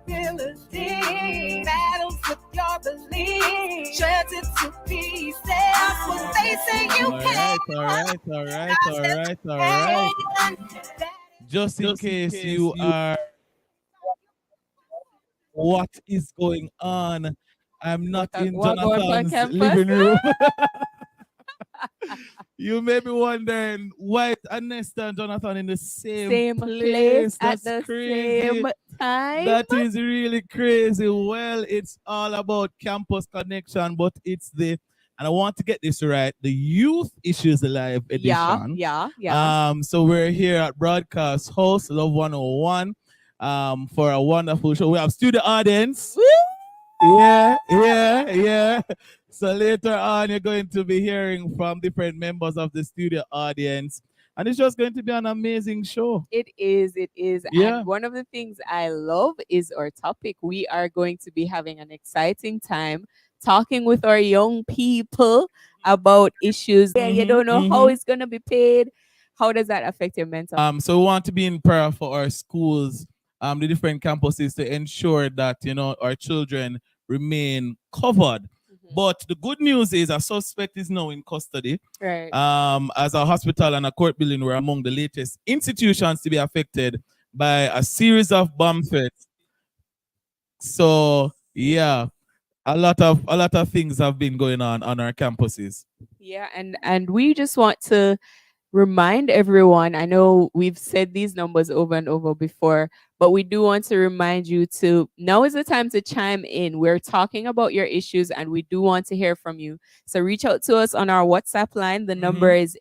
ability. Battles with your belief. Shattered to pieces. What they say you can't. All right. Just in case you are, what is going on? I'm not in What going on Jonathan's campus? living room. You may be wondering why is Nesta and Jonathan in the same Same place place. at That's the crazy. same time. That is really crazy. Well, it's all about campus connection, but it's and I want to get this right, the Youth Issues Live edition. Yeah. So we're here at Broadcast Host, Love 101, for a wonderful show. We have studio audience. Woo! Yeah. So later on, you're going to be hearing from different members of the studio audience. And it's just going to be an amazing show. It is. Yeah. And one of the things I love is our topic. We are going to be having an exciting time talking with our young people about issues. Yeah, you don't know how it's going to be paid. How does that affect your mental? So we want to be in prayer for our schools, the different campuses, to ensure that our children remain covered. But the good news is a suspect is now in custody. Right. As a hospital and a court building were among the latest institutions to be affected by a series of bomb threats. So yeah, a lot of things have been going on our campuses. Yeah, and we just want to remind everyone. I know we've said these numbers over and over before, but we do want to remind you to now is the time to chime in. We're talking about your issues and we do want to hear from you. So reach out to us on our WhatsApp line. The number is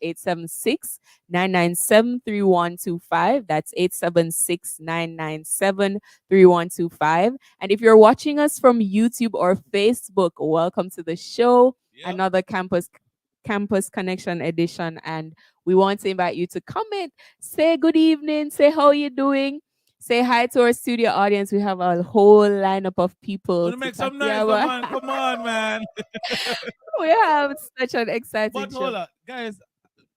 876-997-3125. That's 876-997-3125. And if you're watching us from YouTube or Facebook, welcome to the show. Yep. Another campus connection edition, and we want to invite you to comment, say good evening, say how you doing, say hi to our studio audience. We have a whole lineup of people. To make some noise, man. Come on, man. We have such an exciting But show. hold on, guys.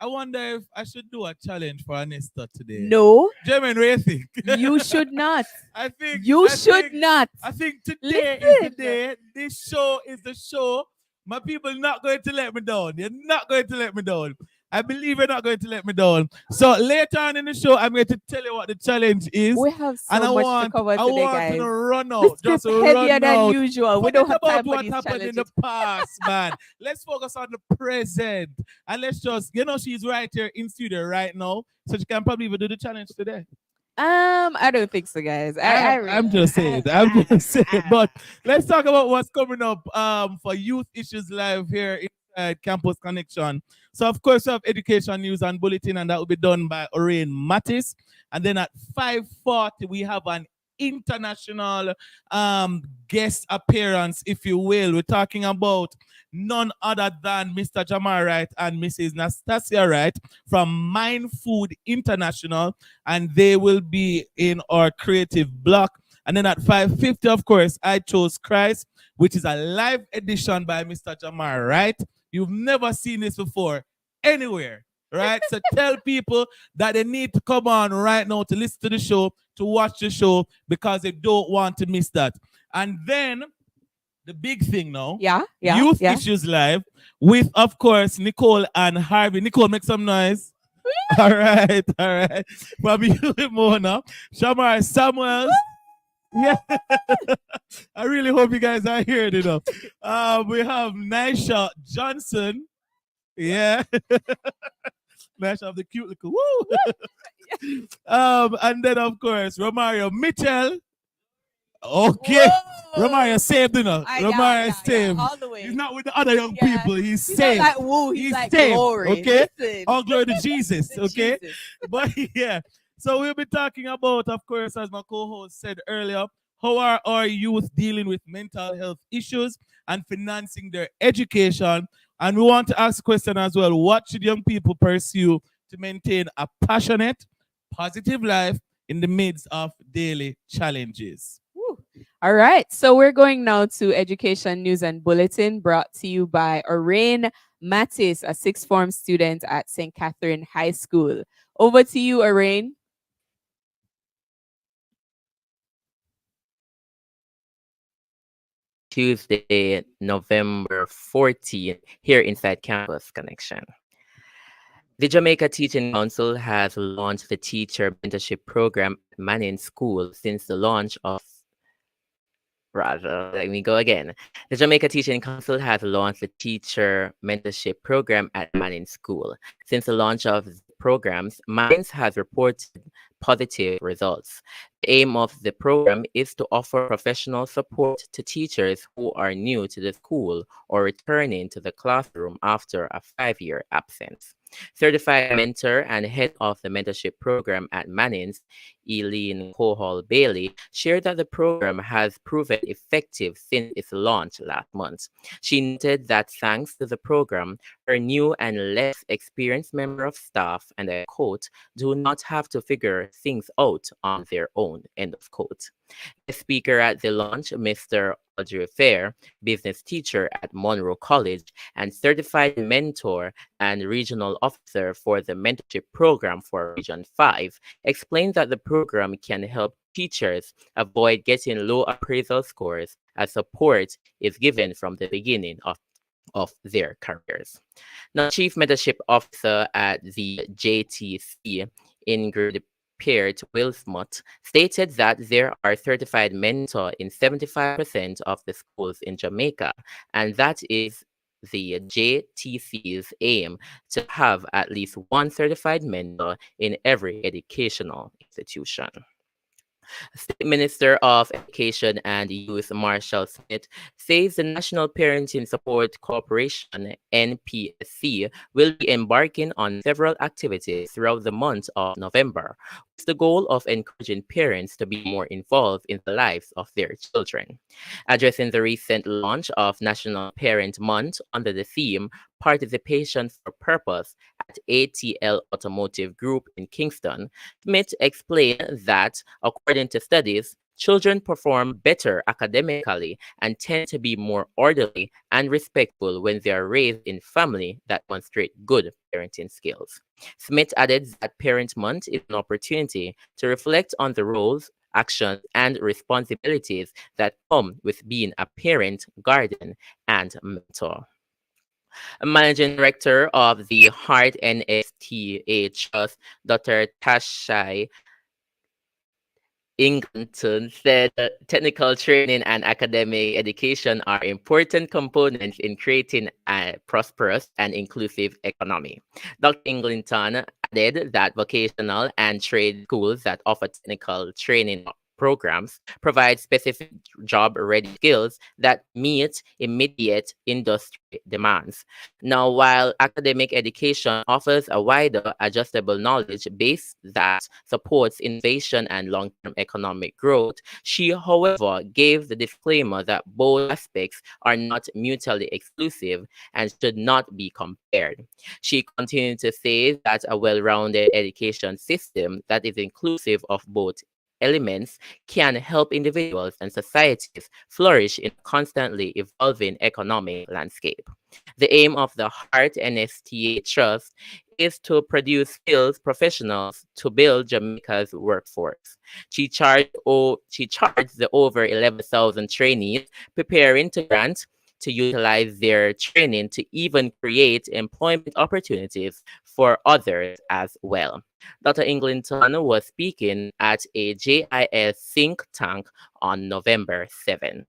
I wonder if I should do a challenge for Anesta today. No. Jermaine, what do you think? You should not. I think not. I think today is the day. This show is the show. My people are not going to let me down. You're not going to let me down. I believe you're not going to let me down. So later on in the show, I'm going to tell you what the challenge is. We have so much to cover today, guys. To run out. Just heavier run out. than usual. We don't have time for what these happened challenges. in the past, man. Let's focus on the present. And let's just, she's right here in studio right now. So she can probably even do the challenge today. I don't think so, guys. I'm just saying. But let's talk about what's coming up for Youth Issues Live here inside Campus Connection. So, of course, we have education news and bulletin, and that will be done by Orain Mattis. And then at 5:40, we have an international guest appearance, if you will. We're talking about none other than Mr. Shamar Wright and Mrs. Nastasia Wright from Mind Food International, and they will be in our creative block. And then at 5:50, of course, I Chose Christ, which is a live edition by Mr. Shamar Wright. You've never seen this before anywhere, right? So tell people that they need to come on right now to listen to the show, to watch the show, because they don't want to miss that. And then the big thing now, Youth Issues Live with, of course, Nicole and Harvey. Nicole, make some noise. All right. From you, Mona, Shamar Samuels. Yeah, I really hope you guys are hearing it up. We have Nisha Johnson. Yeah. Nisha of the cute little woo. And then of course Romario Mitchell. Okay. Whoa. Romario saved, Romario saved. All the way. He's not with the other young people. He's saved. Not like woo, he's like saved. glory. Okay. Listen. All glory to Jesus. Okay. Jesus. But yeah. So we'll be talking about, of course, as my co-host said earlier, how are our youth dealing with mental health issues and financing their education? And we want to ask a question as well. What should young people pursue to maintain a passionate, positive life in the midst of daily challenges? Woo. All right. So we're going now to Education News and Bulletin, brought to you by Orain Mattis, a sixth form student at St. Catherine High School. Over to you, Orain. Tuesday, November 14th, here inside Campus Connection. The Jamaica Teaching Council has launched the Teacher Mentorship Program at Manning School since the launch of Rather, let me go again. The Jamaica Teaching Council has launched the Teacher Mentorship Program at Manning School. Since the launch of the programs, Manning has reported positive results. The aim of the program is to offer professional support to teachers who are new to the school or returning to the classroom after a 5-year absence. Certified mentor and head of the mentorship program at Manning's, Eileen Cohol Bailey, shared that the program has proven effective since its launch last month. She noted that thanks to the program, her new and less experienced member of staff, and I quote, do not have to figure things out on their own, end of quote. The speaker at the launch, Mr. Audrey Fair, business teacher at Monroe College and certified mentor and regional officer for the mentorship program for Region 5, explained that the program can help teachers avoid getting low appraisal scores as support is given from the beginning of their careers. Now, Chief Mentorship Officer at the JTC, Ingrid Peart Wilsmut, stated that there are certified mentor in 75% of the schools in Jamaica, and that is the JTC's aim to have at least one certified mentor in every educational institution. State Minister of Education and Youth Marshall Smith says the National Parenting Support Corporation, NPSC, will be embarking on several activities throughout the month of November, with the goal of encouraging parents to be more involved in the lives of their children. Addressing the recent launch of National Parent Month under the theme Participation for Purpose at ATL Automotive Group in Kingston, Smith explained that, according to studies, children perform better academically and tend to be more orderly and respectful when they are raised in family that demonstrate good parenting skills. Smith added that Parent Month is an opportunity to reflect on the roles, actions, and responsibilities that come with being a parent, guardian, and mentor. Managing Director of the Heart NSTA Trust, Dr. Tashai Ingleton, said that technical training and academic education are important components in creating a prosperous and inclusive economy. Dr. Ingleton added that vocational and trade schools that offer technical training programs provide specific job-ready skills that meet immediate industry demands. Now, while academic education offers a wider, adjustable knowledge base that supports innovation and long-term economic growth, she, however, gave the disclaimer that both aspects are not mutually exclusive and should not be compared. She continued to say that a well-rounded education system that is inclusive of both elements can help individuals and societies flourish in a constantly evolving economic landscape. The aim of the Heart NSTA Trust is to produce skilled professionals to build Jamaica's workforce. She charged the over 11,000 trainees preparing to grant to utilize their training to even create employment opportunities for others as well. Dr. Ingleton was speaking at a JIS think tank on November 7.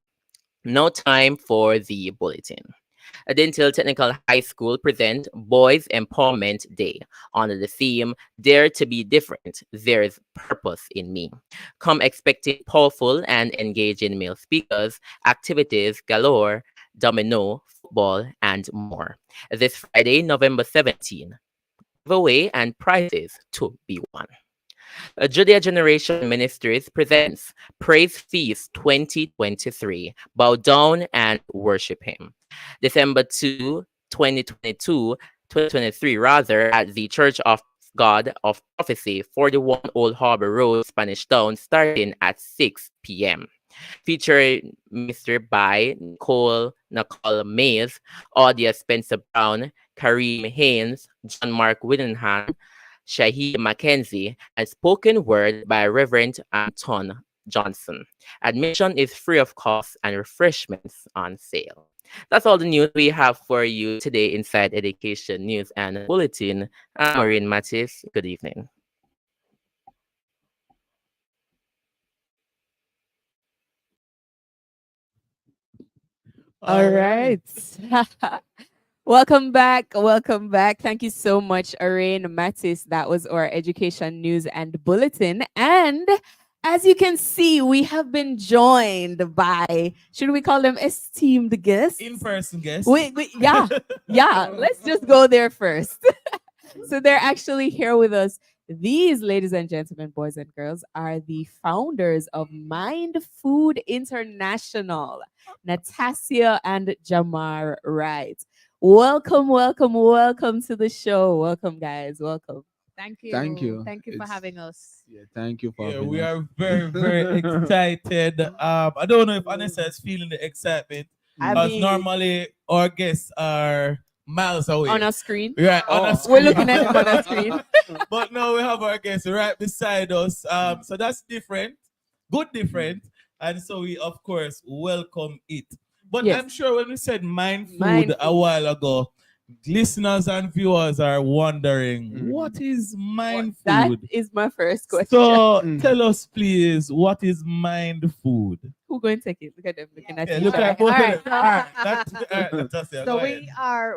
No time for the bulletin. Dental Technical High School present Boys Empowerment Day under the theme Dare to be Different, There's Purpose in Me. Come expecting powerful and engaging male speakers, activities galore, domino, football, and more. This Friday, November 17. Giveaway and prizes to be won. Judea Generation Ministries presents Praise Feast 2023. Bow down and worship Him. December 2, 2023, rather, at the Church of God of Prophecy, 41 Old Harbor Road, Spanish Town, starting at 6 p.m. Featuring Mr. by Nicole Mays, Audia Spencer Brown, Kareem Haynes, John Mark Whittenham, Shahid Mackenzie, and spoken word by Reverend Anton Johnson. Admission is free of cost and refreshments on sale. That's all the news we have for you today inside Education News and Bulletin. I'm Maureen Mattis. Good evening. All right. Welcome back. Welcome back. Thank you so much, Arain Mattis. That was our education news and bulletin. And as you can see, we have been joined by, should we call them esteemed guests? In-person guests. Yeah. Let's just go there first. So they're actually here with us. These, ladies and gentlemen, boys and girls, are the founders of Mind Food International, Natasha and Shamar Wright. Welcome to the show. Welcome, guys. Welcome. Thank you. Thank you. Thank you for having us. Yeah, thank you for Yeah, having we us. are very, very excited. I don't know if Anissa is feeling the excitement I because mean- normally our guests are miles away. On a screen. Right, on a We're screen. looking at them on a screen. But now we have our guests right beside us. So that's different, good different. And so we, of course, welcome it. But Yes. I'm sure when we said mind food Mind a while ago, listeners and viewers are wondering, what is mind That food? is my first question. So tell us, please, what is mind food? Who's going to take it? Look at them looking at Yeah, each look other. at both of Alright. them. All right, Natasha, So go ahead.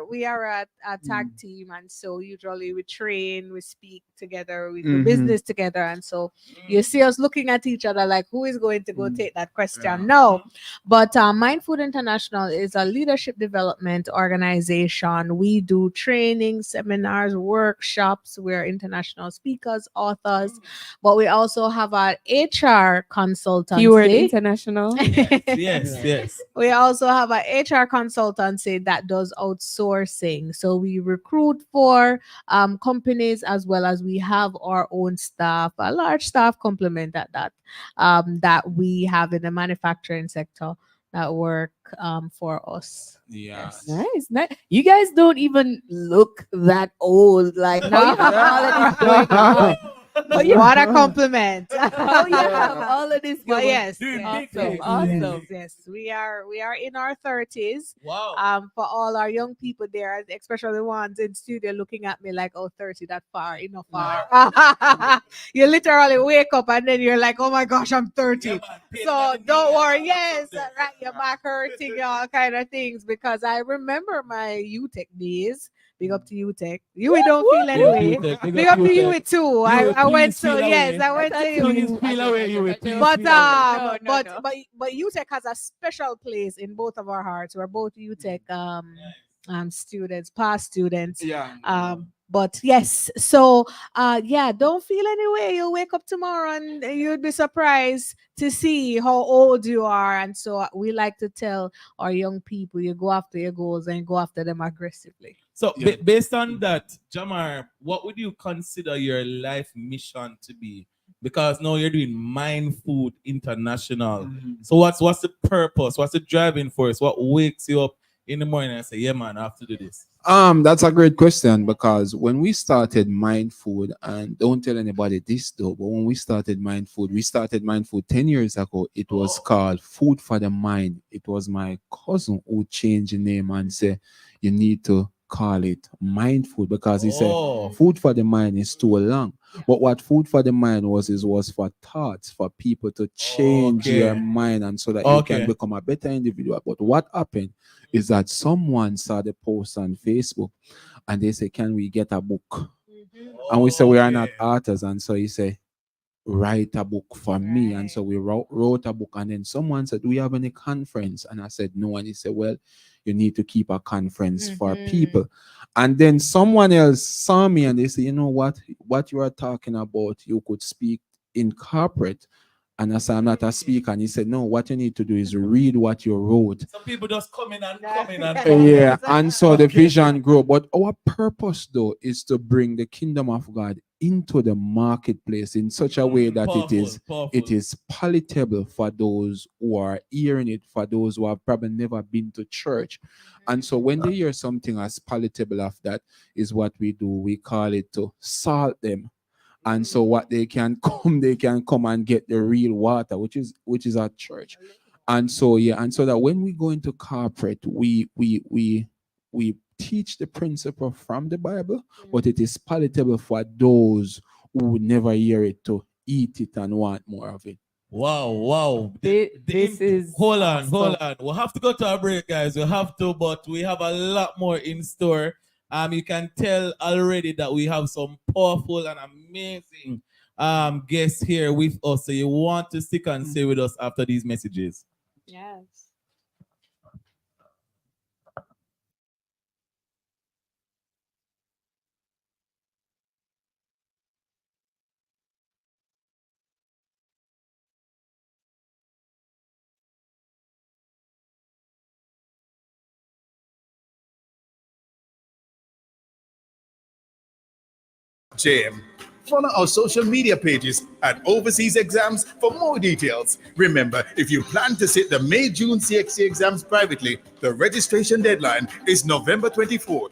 we are a tag team, and so usually we train, we speak together, we do business together, and so you see us looking at each other like, who is going to go take that question? No, but Mind Food International is a leadership development organization. We do training, seminars, workshops. We're international speakers, authors, but we also have our HR consultancy. Keyword international. Yes. We also have an HR consultancy that does outsourcing. So we recruit for companies as well as we have our own staff, a large staff complement at that, that we have in the manufacturing sector that work for us. Yeah. Nice. You guys don't even look that old. Like how you have all of this going on. What a compliment. How you have all of this But going yes, Doing yes, big Awesome. things. Awesome. yes, we are in our 30s. Wow. For all our young people there, especially the ones in studio looking at me like, oh, 30, that far, enough far. You literally wake up and then you're like, oh my gosh, I'm 30. Yeah, man, pain So in the don't knee, worry, and yes, stuff. right, your back hurting, all kind of things. Because I remember my UTECH days. Big up to UTECH. We don't feel anyway. Big up to you too. I went please to feel yes, away. I went to you. Please feel away, you would. Please But feel away. but UTECH has a special place in both of our hearts. We're both UTECH students, past students. Yeah. But yes, so yeah, don't feel any way. You'll wake up tomorrow and you'd be surprised to see how old you are. And so we like to tell our young people, you go after your goals and go after them aggressively. So Yeah. based on that, Shamar, what would you consider your life mission to be? Because now you're doing Mind Food International. So what's the purpose? What's the driving force? What wakes you up in the morning and say, yeah, man, I have to do this? That's a great question, because when we started Mind Food, and don't tell anybody this though, but when we started Mind Food 10 years ago. It was called Food for the Mind. It was my cousin who changed the name and said, you need to call it Mind Food, because he said Food for the Mind is too long. But what Food for the Mind was for thoughts, for people to change their mind, and so that you can become a better individual. But what happened is that someone saw the post on Facebook and they say, can we get a book? And we said, we are not authors. And so he said, write a book for me. And so we wrote a book. And then someone said, do we have any conference? And I said, no. And he said, well, you need to keep a conference for people. And then someone else saw me and they said, you know what you are talking about, you could speak in corporate. And I said, I'm not a speaker. And he said, no, what you need to do is read what you wrote. Some people just come in and come in and Yeah, and so the vision grew. But our purpose, though, is to bring the kingdom of God into the marketplace in such a way that it is palatable for those who are hearing it, for those who have probably never been to church. And so when they hear something as palatable as that, is what we do. We call it to salt them. And so what they can come and get the real water, which is at church. And so yeah, and so that when we go into corporate, we teach the principle from the Bible, but it is palatable for those who would never hear it to eat it and want more of it. Wow, wow. This is hold on, hold awesome. on. We'll have to go to a break, guys. We'll have to, but we have a lot more in store. You can tell already that we have some powerful and amazing guests here with us. So you want to stick and stay with us after these messages. Yes. JM. Follow our social media pages at Overseas Exams for more details. Remember, if you plan to sit the May-June CXC exams privately, the registration deadline is November 24th.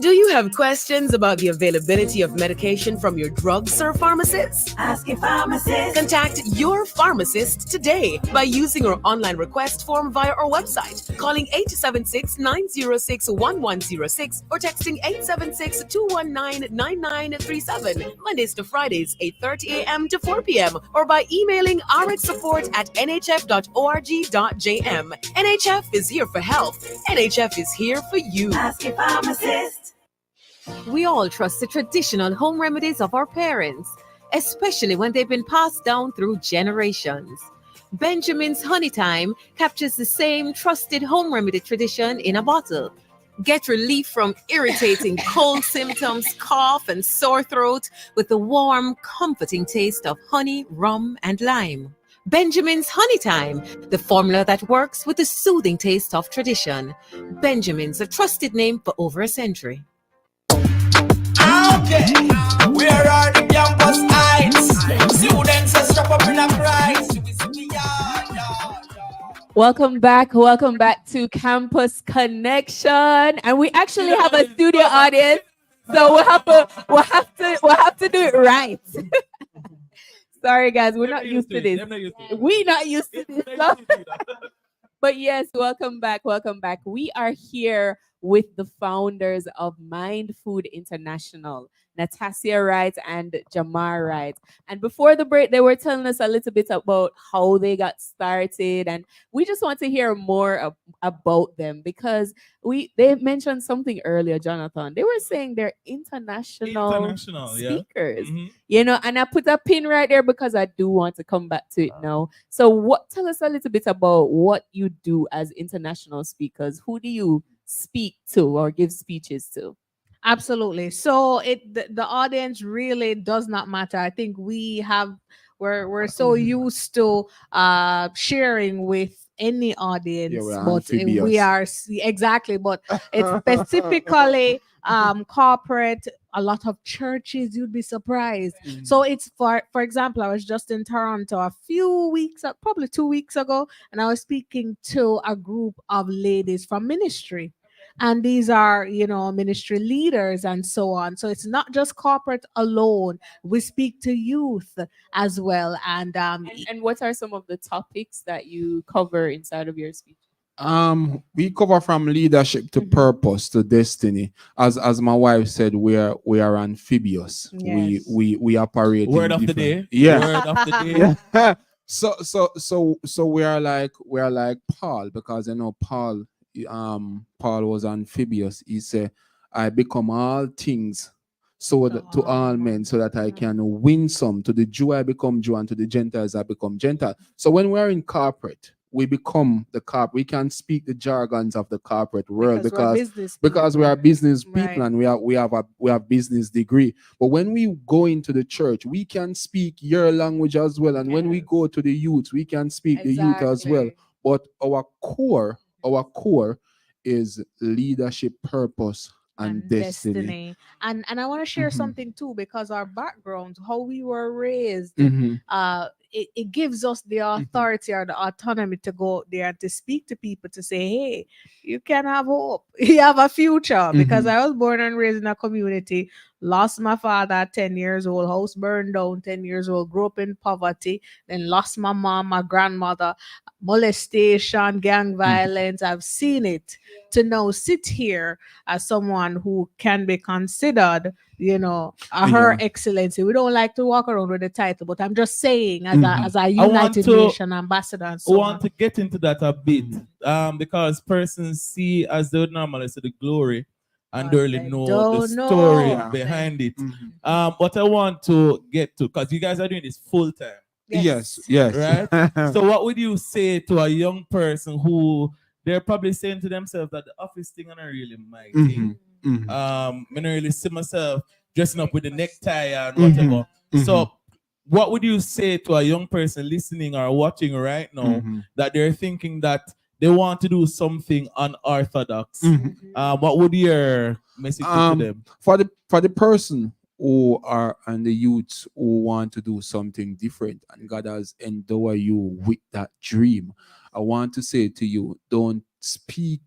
Do you have questions about the availability of medication from your drugstore pharmacist? Ask a pharmacist. Contact your pharmacist today by using our online request form via our website, calling 876-906-1106 or texting 876-219-9937, Mondays to Fridays, 8:30 a.m. to 4 p.m. or by emailing rxsupport@nhf.org.jm. NHF is here for health. NHF is here for you. Ask a pharmacist. We all trust the traditional home remedies of our parents, especially when they've been passed down through generations. Benjamin's Honey Time captures the same trusted home remedy tradition in a bottle. Get relief from irritating cold symptoms, cough, and sore throat with the warm, comforting taste of honey, rum, and lime. Benjamin's Honey Time, the formula that works with the soothing taste of tradition. Benjamin's, a trusted name for over a century. Okay, where are the campus heights? Students are strapped up in a price. Welcome back to Campus Connection, and we actually have a studio audience, so we'll have to do it right. Sorry, guys, we're not used to this. We're not used to this stuff. But yes, welcome back. We are here with the founders of Mind Food International, Natasha Wright and Shamar Wright. And before the break, they were telling us a little bit about how they got started, and we just want to hear more about them because they mentioned something earlier, Jonathan. They were saying they're international speakers, Yeah. and I put a pin right there because I do want to come back to it now. So tell us a little bit about what you do as international speakers. Who do you speak to or give speeches to? Absolutely. So the audience really does not matter. I think we're so used to sharing with any audience, we're but we amphibious. are exactly, but it's specifically corporate, a lot of churches, you'd be surprised. So it's for example, I was just in Toronto a few weeks, probably 2 weeks ago, and I was speaking to a group of ladies from ministry. And these are, ministry leaders and so on. So it's not just corporate alone. We speak to youth as well. And And what are some of the topics that you cover inside of your speech? We cover from leadership to purpose to destiny. As my wife said, we are amphibious. Yes. We operate. Word in of the different- day. Yeah. Word of the day. Yeah. So we are like Paul, because Paul was amphibious. He said, I become all things so that to all men, so that I can win some. To the Jew I become Jew, and to the Gentiles I become Gentile. So when we're in corporate, we become the we can speak the jargons of the corporate world because we are business people, Right. and we have business degree. But when we go into the church, we can speak your language as well. And when we go to the youth, we can speak the youth as well. Exactly. But our core is leadership, purpose, and destiny. And I want to share Mhm. something too, because our background, how we were raised, Mhm. it gives us the authority or the autonomy to go out there and to speak to people to say, hey, you can have hope. You have a future. Because I was born and raised in a community, lost my father at 10 years old, house burned down, 10 years old, grew up in poverty, then lost my mom, my grandmother, molestation, gang violence. I've seen it. To now sit here as someone who can be considered, Her Excellency. We don't like to walk around with the title, but I'm just saying, as a United Nation ambassador and so I want to get into that a bit, because persons see, as they would normally say, the glory, and they really know the story behind it. But I want to get to, because you guys are doing this full time. Yes. Right? So what would you say to a young person who they're probably saying to themselves that the office thing is not really my thing. I don't really see myself dressing up with the necktie and whatever. So what would you say to a young person listening or watching right now that they're thinking that they want to do something unorthodox? What would your message be to them? For the person who are and the youths who want to do something different and God has endowed you with that dream, I want to say to you, don't speak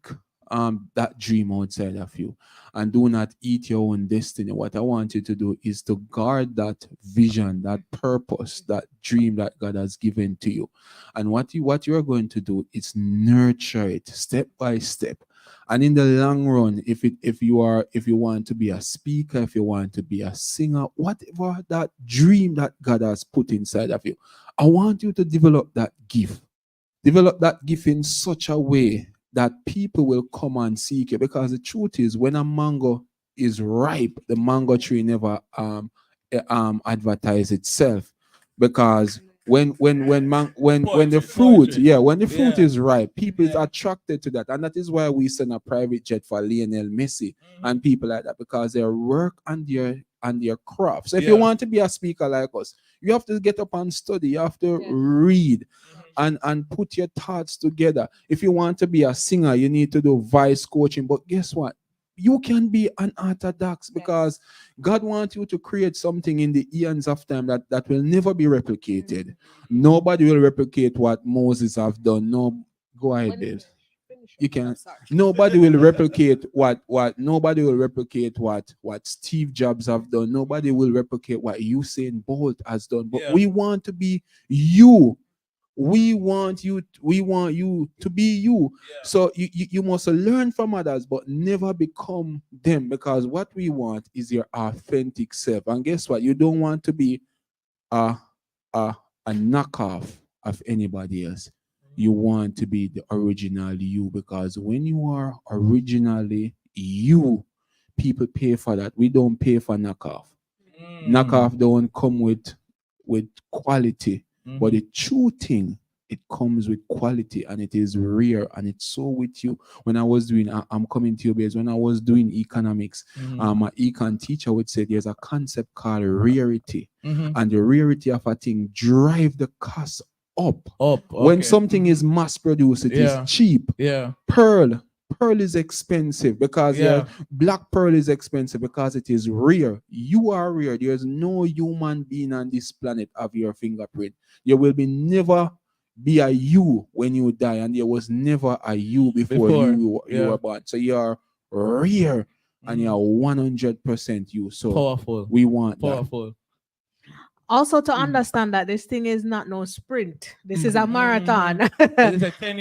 that dream outside of you, and do not eat your own destiny. What I want you to do is to guard that vision, that purpose, that dream that God has given to you. And what you're going to do is nurture it step by step. And in the long run, if you want to be a speaker, if you want to be a singer, whatever that dream that God has put inside of you, I want you to develop that gift. Develop that gift in such a way that people will come and seek you. Because the truth is, when a mango is ripe, the mango tree never advertise itself. Because when the fruit is ripe, people is attracted to that. And that is why we send a private jet for Lionel Messi and people like that, because they work on their craft. So if you want to be a speaker like us, you have to get up and study, you have to read and put your thoughts together. If you want to be a singer, you need to do voice coaching. But guess what? You can be unorthodox because God wants you to create something in the eons of time that will never be replicated. Nobody will replicate what Moses have done. No, go ahead, babe. You can. Nobody will replicate what Steve Jobs have done. Nobody will replicate what Usain Bolt has done. But we want to be you. We want you to be you. So you must learn from others, but never become them, because what we want is your authentic self. And guess what? You don't want to be a knockoff of anybody else. You want to be the original you, because when you are originally you, people pay for that. We don't pay for knockoff. Knockoff don't come with quality. But the true thing, it comes with quality, and it is rare, and it's so with you. When I was doing, I'm coming to your base, when I was doing economics, my econ teacher would say there's a concept called rarity, and the rarity of a thing drive the cost up. When something is mass produced, it is cheap. Pearl is expensive because black pearl is expensive because it is rare. You are rare. There's no human being on this planet of your fingerprint. There will be never be a you when you die, and there was never a you before you were born. So you're rare, and you're 100% you. So powerful. We want powerful. Also, to understand that this thing is not no sprint. This is a marathon. It's a 10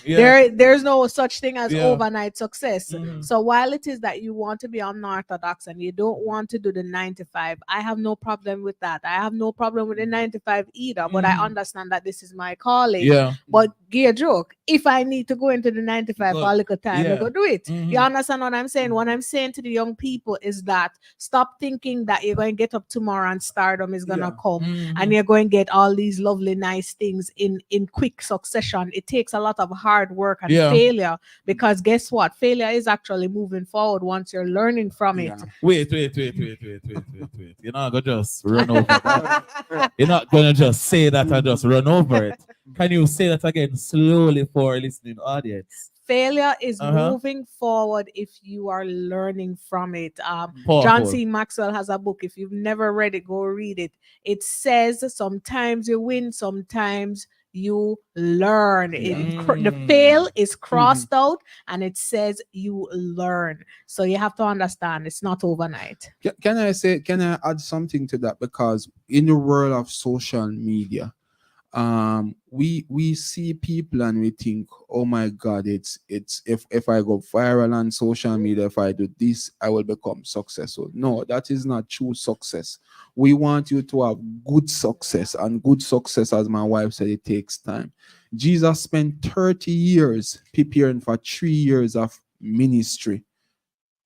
years. There's no such thing as overnight success. So while it is that you want to be unorthodox and you don't want to do the 9 to 5, I have no problem with that. I have no problem with the 9 to 5 either. But I understand that this is my calling. But gear joke, if I need to go into the 9 to 5 for a little time, I go do it. You understand what I'm saying? What I'm saying to the young people is that stop thinking that you're going to get up tomorrow and start is gonna come and you're going to get all these lovely nice things in quick succession. It takes a lot of hard work and failure, because guess what? Failure is actually moving forward once you're learning from it. Wait. You're not gonna just run over that. You're not gonna just say that and just run over it. Can you say that again slowly for a listening audience? Failure is Uh-huh. moving forward if you are learning from it. John Powerful. C. Maxwell has a book. If you've never read it, go read it. It says sometimes you win, sometimes you learn. The fail is crossed out and it says you learn. So you have to understand it's not overnight. Can I add something to that? Because in the world of social media, we see people and we think, oh my God, it's if I go viral on social media, if I do this, I will become successful. No, that is not true success. We want you to have good success, and good success, as my wife said, it takes time. Jesus spent 30 years preparing for 3 years of ministry.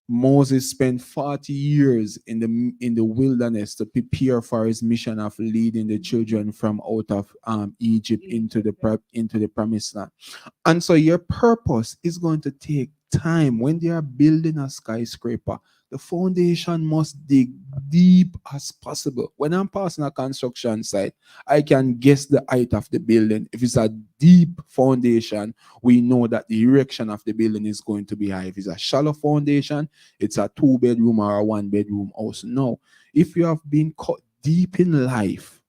Moses spent 40 years in the wilderness to prepare for his mission of leading the children from out of Egypt into the promised land. And so your purpose is going to take time. When they are building a skyscraper, the foundation must dig deep as possible. When I'm passing a construction site, I can guess the height of the building. If it's a deep foundation, we know that the erection of the building is going to be high. If it's a shallow foundation, it's a 2-bedroom or a 1-bedroom house. No, if you have been cut deep in life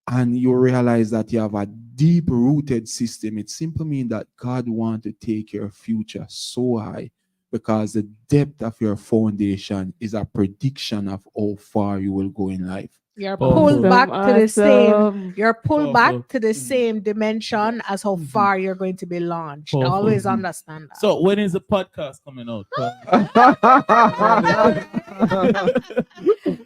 and you realize that you have a deep-rooted system, it simply means that God wants to take your future so high, because the depth of your foundation is a prediction of how far you will go in life. You're Powerful. pulled back to the same. Awesome. You're pulled Powerful. back to the same dimension as how far you're going to be launched. Powerful. Always understand that. So when is the podcast coming out?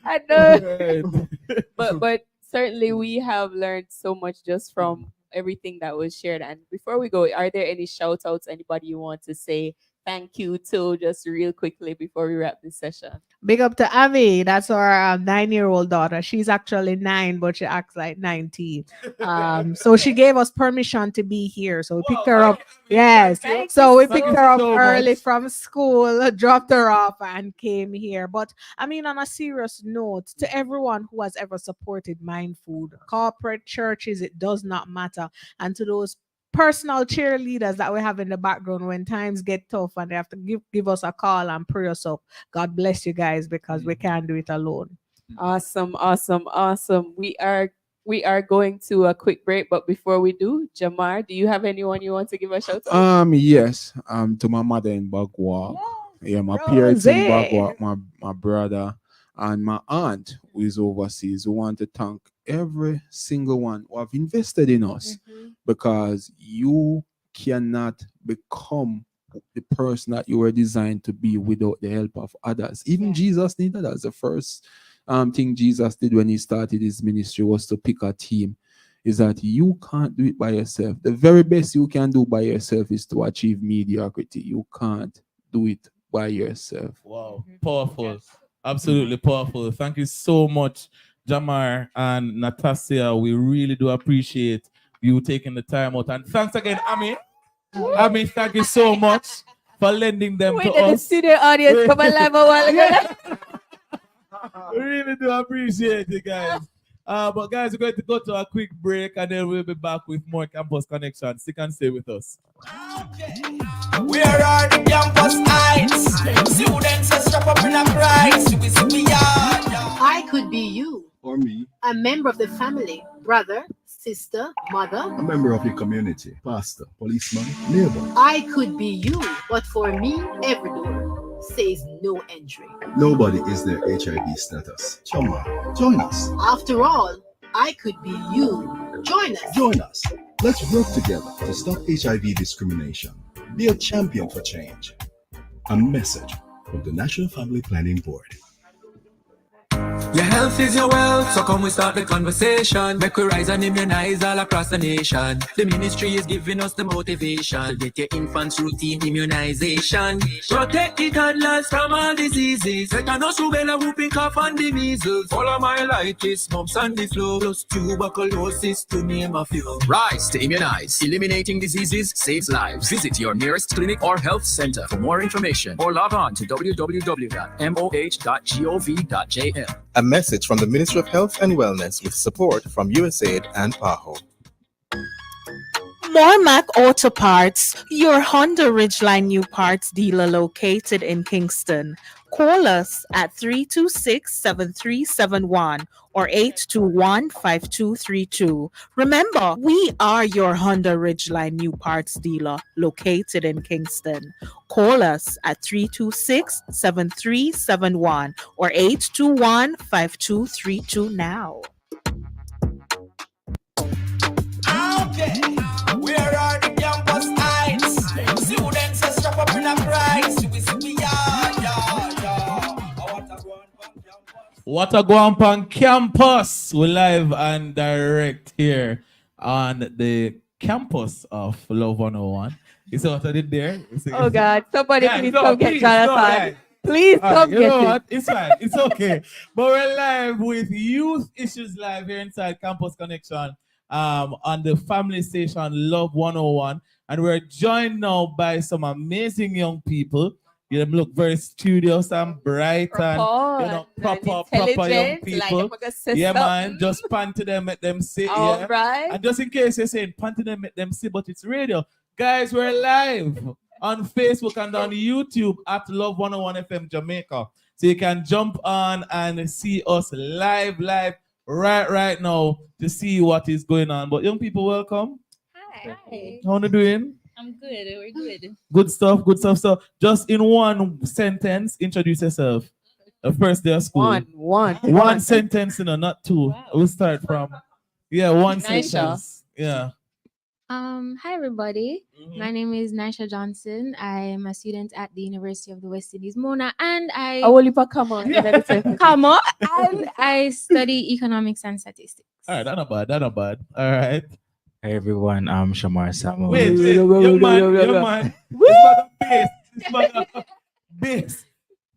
I know. But certainly we have learned so much just from everything that was shared. And before we go, are there any shout outs, anybody you want to say thank you to, just real quickly before we wrap this session? Big up to Abby. That's our 9-year-old daughter. She's actually 9, but she acts like 19. So she gave us permission to be here. So we picked her up. Yes. So we picked her up early from school, dropped her off, and came here. But I mean, on a serious note, to everyone who has ever supported Mind Food, corporate churches, it does not matter. And to those personal cheerleaders that we have in the background when times get tough and they have to give us a call and pray us up. God bless you guys, because we can't do it alone. Awesome. We are going to a quick break, but before we do, Shamar, do you have anyone you want to give a shout out? Yes. To my mother in Bagua. Yeah, my parents in Bagua, my brother and my aunt who is overseas. We want to thank every single one who have invested in us, because you cannot become the person that you were designed to be without the help of others. Even Jesus needed us. The first thing Jesus did when he started his ministry was to pick a team. Is that you can't do it by yourself. The very best you can do by yourself is to achieve mediocrity. You can't do it by yourself. Wow, powerful. Absolutely powerful. Thank you so much, Shamar and Natasha. We really do appreciate you taking the time out. And thanks again, Ami. Ami, thank you so much for lending them to The us. studio audience come alive a while ago. We really do appreciate it, guys. But guys, we're going to go to a quick break and then we'll be back with more Campus Connection. Stick and stay with us. Where are the campus heights? Students are strap up in a price. We are. I could be you, Or me, a member of the family, brother, sister, mother. a member of the community, pastor, policeman, neighbor. I could be you, but for me, every door says no entry. Nobody is their HIV status. Shamar, join us. After all, I could be you. Join us. Join us. Let's work together to stop HIV discrimination. Be a champion for change. A message from the National Family Planning Board. Your health is your wealth, so come we start the conversation. Make we rise and immunize all across the nation. The ministry is giving us the motivation to get your infants routine immunization. Protect the toddlers from all diseases. Tetanus, rubella, whooping cough and the measles. Polymyelitis, mumps and the flu, plus tuberculosis to name a few. Rise to immunize. Eliminating diseases saves lives. Visit your nearest clinic or health center for more information or log on to www.moh.gov.jm. A message from the Ministry of Health and Wellness with support from USAID and PAHO. Mormac Auto Parts, your Honda Ridgeline new parts dealer located in Kingston. Call us at 326-7371 or 821-5232. Remember, we are your Honda Ridgeline new parts dealer located in Kingston. Call us at 326-7371 or 821-5232 now. Okay, where are the campus heights? Students are strap up in a price. We see we What a Guampan campus. We're live and direct here on the campus of Love 101. You see what I did there? Oh God, somebody Yeah, please no, come get please, Jonathan. no, right. Please All right, come you get know him. what? It's fine. It's okay. But we're live with Youth Issues Live here inside Campus Connection on the family station Love 101. And we're joined now by some amazing young people. You look very studious and bright and proper young people. Yeah, man. Just pan to them, make them sit. All Yeah. right. And just in case you're saying pan to them, make them sit, but it's radio. Guys, we're live on Facebook and on YouTube at Love 101 FM Jamaica. So you can jump on and see us live right now to see what is going on. But young people, welcome. Hi. How are you doing? I'm good. We're good. Good stuff. So just in one sentence, introduce yourself. The first day of school. One sentence, not two. Wow. We'll start from one sentence. Yeah. Hi everybody. My name is Nisha Johnson. I'm a student at the University of the West Indies, Mona, and I come on. come on, and I study economics and statistics. All right, that's not bad. All right. Hey everyone, I'm Shamar Samuel. Wait, young man. This man got bass.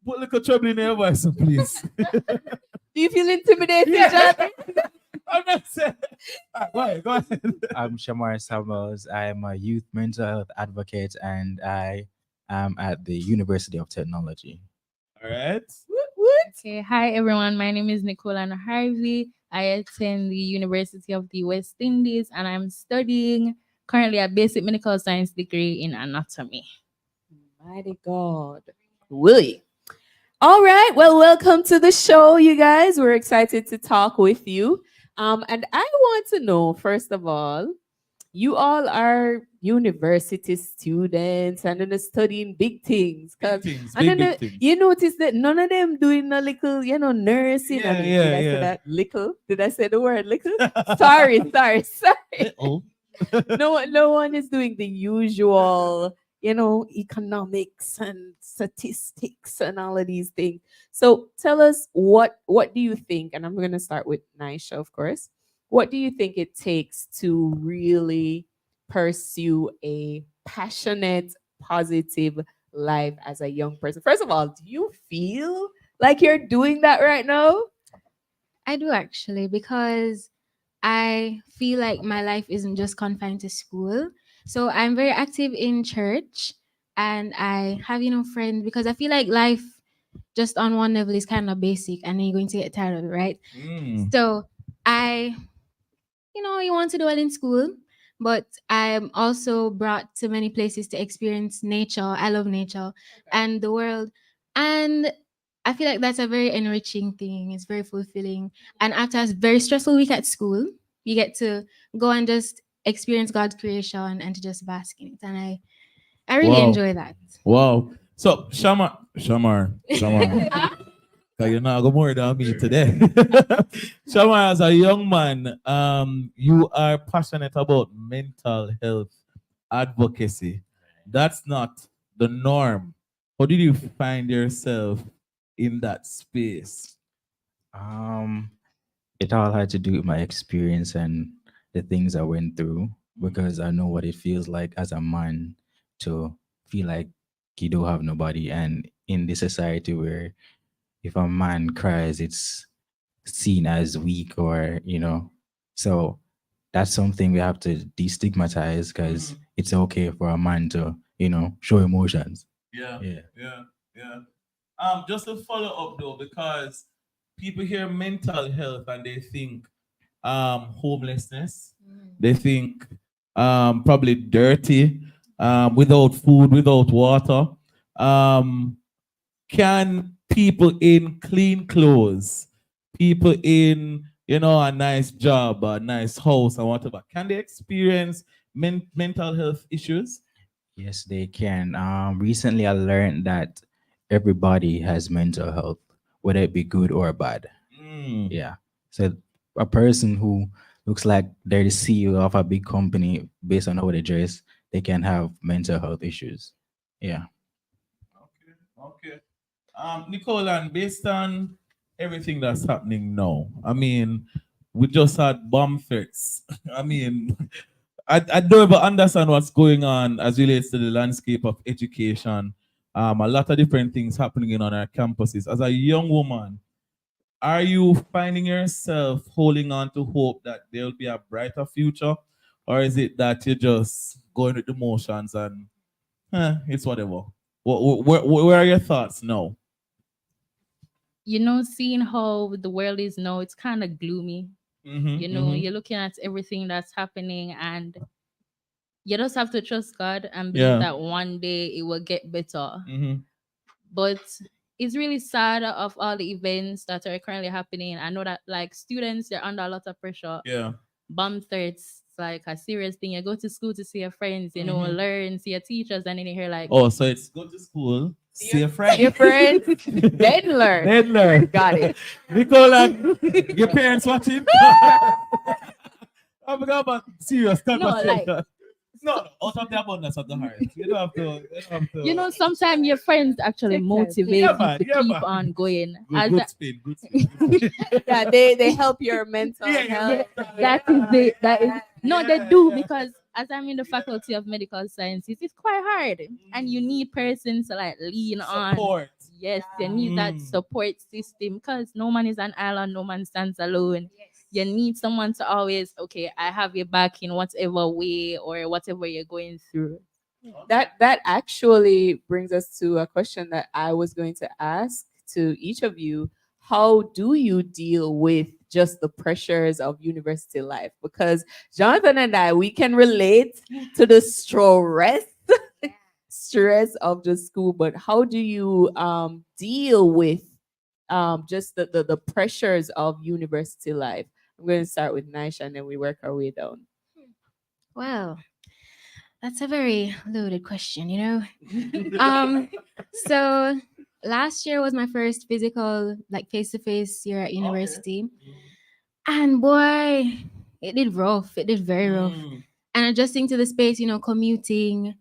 Put a little trouble in your voice, please. Do you feel intimidated, Jonathan? I'm not saying. Go ahead. I'm Shamar Samuels. I'm a youth mental health advocate and I am at the University of Technology. All right. Okay. Hi everyone. My name is Nicole and Harvey. I attend the University of the West Indies and I'm studying currently a basic medical science degree in anatomy. Mighty God. Willie. All right. Well, welcome to the show, you guys. We're excited to talk with you. And I want to know, first of all, you all are university students and then studying big things. Big things. You notice that none of them doing a little, nursing. Did I say that? Little? Did I say the word little? sorry. No one is doing the usual, economics and statistics and all of these things. So tell us what do you think? And I'm going to start with Nisha, of course. What do you think it takes to really pursue a passionate, positive life as a young person? First of all, do you feel like you're doing that right now? I do actually, because I feel like my life isn't just confined to school. So I'm very active in church and I have, friends, because I feel like life just on one level is kind of basic and then you're going to get tired of it, right? So you want to do well in school, but I'm also brought to many places to experience nature. I love nature and the world. And I feel like that's a very enriching thing. It's very fulfilling. And after a very stressful week at school, you get to go and just experience God's creation and to just bask in it. And I really enjoy that. Wow. So Shamar. You're not going more than me today. Shamar, as a young man, you are passionate about mental health advocacy. That's not the norm. How did you find yourself in that space? It all had to do with my experience and the things I went through, because I know what it feels like as a man to feel like you don't have nobody. And in this society where if a man cries, it's seen as weak or, so that's something we have to destigmatize, because it's okay for a man to, show emotions. Yeah. Just to follow up though, because people hear mental health and they think homelessness, they think probably dirty, without food, without water. Um, can people in clean clothes, people in a nice job, a nice house, and whatever, can they experience mental health issues? Yes, they can. Recently, I learned that everybody has mental health, whether it be good or bad. Yeah. So a person who looks like they're the CEO of a big company based on how they dress, they can have mental health issues. Yeah. Okay. Nicole, and based on everything that's happening now, I mean, we just had bomb threats. I mean, I don't even understand what's going on as relates to the landscape of education. A lot of different things happening on our campuses. As a young woman, are you finding yourself holding on to hope that there'll be a brighter future? Or is it that you're just going with the motions and it's whatever? Where are your thoughts now? Seeing how the world is now, it's kind of gloomy. You're looking at everything that's happening, and you just have to trust God and believe that one day it will get better. But it's really sad of all the events that are currently happening. I know that like students, they're under a lot of pressure. Yeah. Bomb threats, it's like a serious thing. You go to school to see your friends, learn, see your teachers, and then you hear like, oh, so it's go to school, see your friends. Your friends, then learn. Then learn. Got it. Nicole, your parents watching? I forgot about serious conversation. No, out of the abundance of the heart. You don't have to. Sometimes your friends actually motivate you to keep on going. Good spin, good spin. Yeah, they help your mental health. They do, because as I'm in the faculty of medical sciences, it's quite hard, and you need persons to like lean Support. on. Yes, you need that support system, because no man is an island, no man stands alone. You need someone to always, okay, I have your back in whatever way or whatever you're going through. That actually brings us to a question that I was going to ask to each of you. How do you deal with just the pressures of university life? Because Jonathan and I, we can relate to the stress of the school, but how do you deal with just the pressures of university life? I'm going to start with Nisha and then we work our way down. Well, that's a very loaded question, So last year was my first physical, like face-to-face year at university. And boy, it did rough. It did very rough. And adjusting to the space, commuting.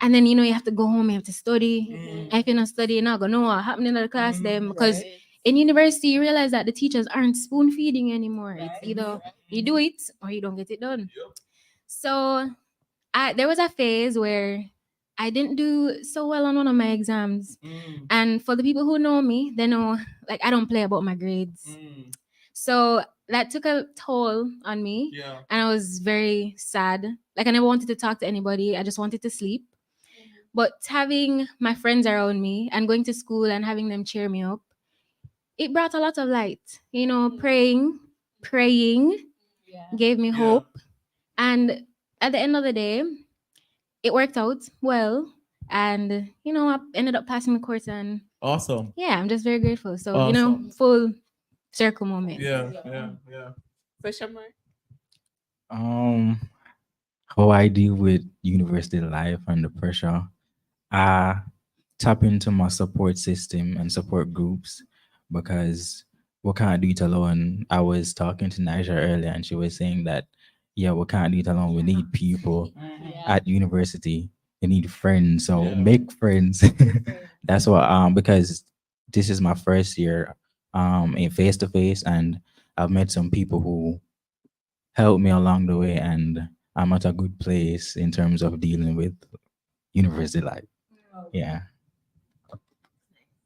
And then, you have to go home, you have to study. And if you're not studying, you're not going to know what happening in the class then. Because in university, you realize that the teachers aren't spoon feeding you anymore. It's either you do it or you don't get it done. So there was a phase where I didn't do so well on one of my exams. And for the people who know me, they know like I don't play about my grades. So that took a toll on me. And I was very sad. Like I never wanted to talk to anybody. I just wanted to sleep. But having my friends around me and going to school and having them cheer me up, it brought a lot of light. Praying gave me hope. And at the end of the day, it worked out well. And, I ended up passing the course. And awesome. Yeah, I'm just very grateful. So, Awesome. Full circle moment. Yeah. So, Shamar? How I deal with university life and the pressure, I tap into my support system and support groups, because we can't do it alone. I was talking to Nisha earlier and she was saying that, yeah, we can't do it alone. We need people at university. You need friends. So make friends. That's what, because this is my first year in face-to-face, and I've met some people who helped me along the way, and I'm at a good place in terms of dealing with university life. Yeah.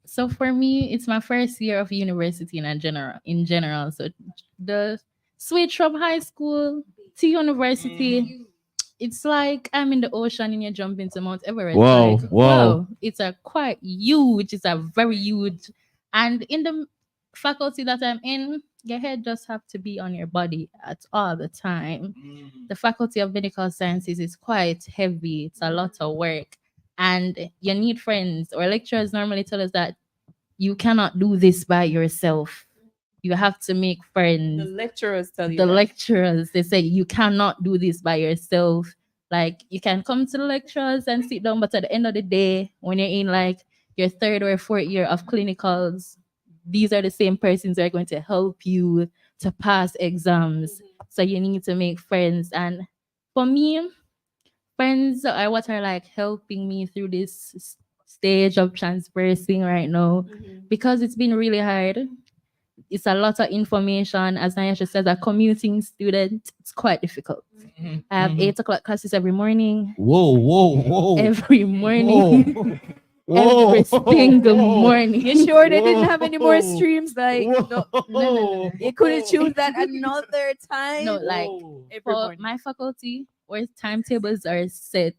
So for me, it's my first year of university in general. So the switch from high school to university, it's like I'm in the ocean and you jump into Mount Everest. Wow, Like, wow. It's a quite huge. It's a very huge. And in the faculty that I'm in, your head just have to be on your body at all the time. The Faculty of Medical Sciences is quite heavy. It's a lot of work. And you need friends. Our lecturers normally tell us that you cannot do this by yourself. You have to make friends. The lecturers tell you The that. lecturers, they say you cannot do this by yourself. Like you can come to the lectures and sit down, but at the end of the day, when you're in like your third or fourth year of clinicals, these are the same persons that are going to help you to pass exams. So you need to make friends. And for me, friends are what are like helping me through this stage of transversing right now, because it's been really hard. It's a lot of information. As Nyasha says, a commuting student, it's quite difficult. I have 8 o'clock classes every morning. Whoa. Every morning. Whoa. Every single morning. You sure they didn't have any more streams? Like, no. You couldn't choose that another time? No, like, every for morning. my faculty, where timetables are set.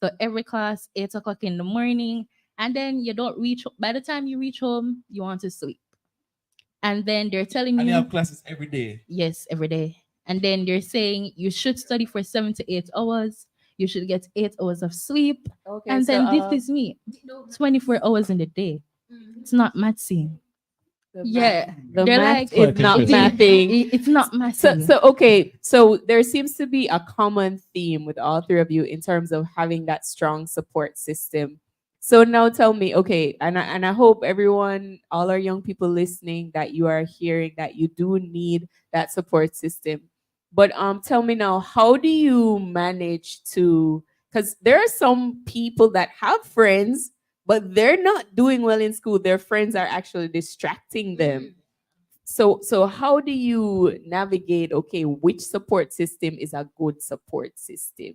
So every class, 8 o'clock in the morning. And then you don't reach, by the time you reach home, you want to sleep. And then they're telling And you. you have classes every day? Yes, every day. And then they're saying you should study for 7 to 8 hours. You should get 8 hours of sleep. Okay, And so, then this is me. 24 hours in the day. It's not mathing. Yeah. The They're math like, is not mathing. It's not mathing. So okay. So there seems to be a common theme with all three of you in terms of having that strong support system. So now tell me, okay, and I hope everyone, all our young people listening, that you are hearing that you do need that support system. But tell me now, how do you manage to? Because there are some people that have friends, but they're not doing well in school. Their friends are actually distracting them. So how do you navigate, okay, which support system is a good support system?